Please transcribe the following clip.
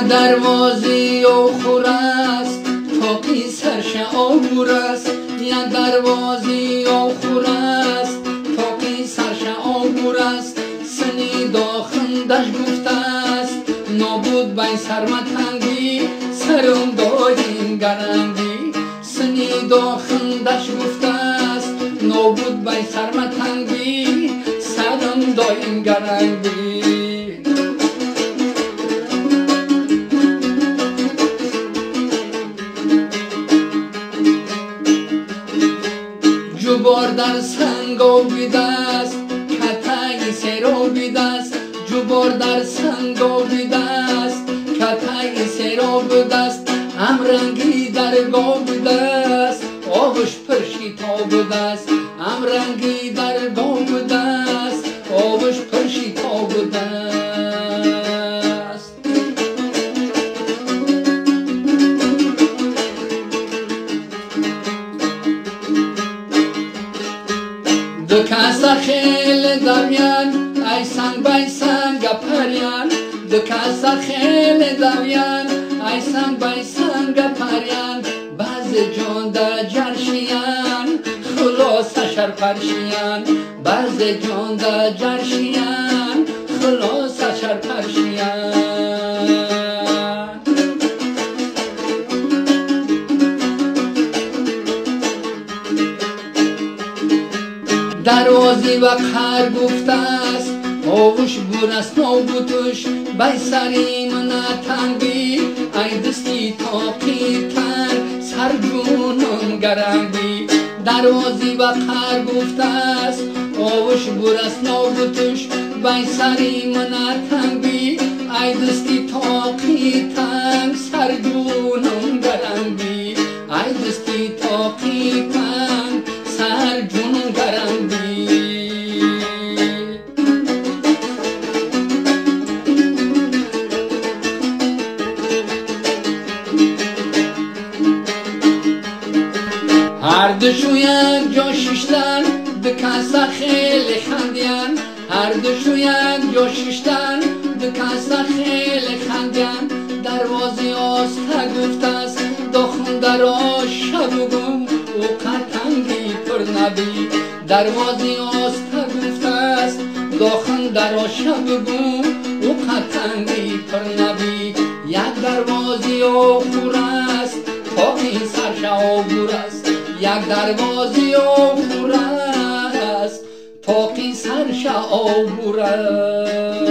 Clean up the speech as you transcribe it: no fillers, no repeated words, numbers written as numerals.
دروازی و خور است تاقی سرش آبور است یک دروازی و خور است تاقی سرش آبور است سنی داخندش گفته است نابود بین سرمتنگی سرم دایم گرنگی سنی داخندش گفته است نابود بین سرمتنگی سرم دایم گرنگی جوبار در سنگ آبیده است کتای سر آبیده است جوبار در سنگ آبیده است کتای سر آبیده است امرنگی در گابیده است آبش پرشی تابیده است امرنگی در گابیده است آبش پرشی تابیده است دو کاسا خیل دویان ای سنگ بای سنگ پریان دو کاسا خیل دویان ای سنگ بای سنگ پریان باز جان دا جرشیان خلاص شر پرشیان باز جان دا جرشیان خلاص شر پرشیان دروازی و خر گفته است آوش بور است نابوتش بای سری من تنگی ای دستی تاقی تر سر جونم گرنگی دروازی و خر گفته است آوش بور است نابوتش بای سری من تنگی ای دستی تاقی تر سر جونم گرنگی ای دستی تاقی تر سر جونم گرنگی هر دشو یک جا ششتن دکاسا خیلی خندیان هر دشو یک جا ششتن دکاسا خیلی خندیان دروازی آسته گفته است داخل دراش بگم او قطنگی پر نبی دروازی آسته گفته است داخل دراش بگم او قطنگی پر نبی یک دروازی آخور است تاقی سرش آبور است یک دروازی آخور است تاقی سرش آبور است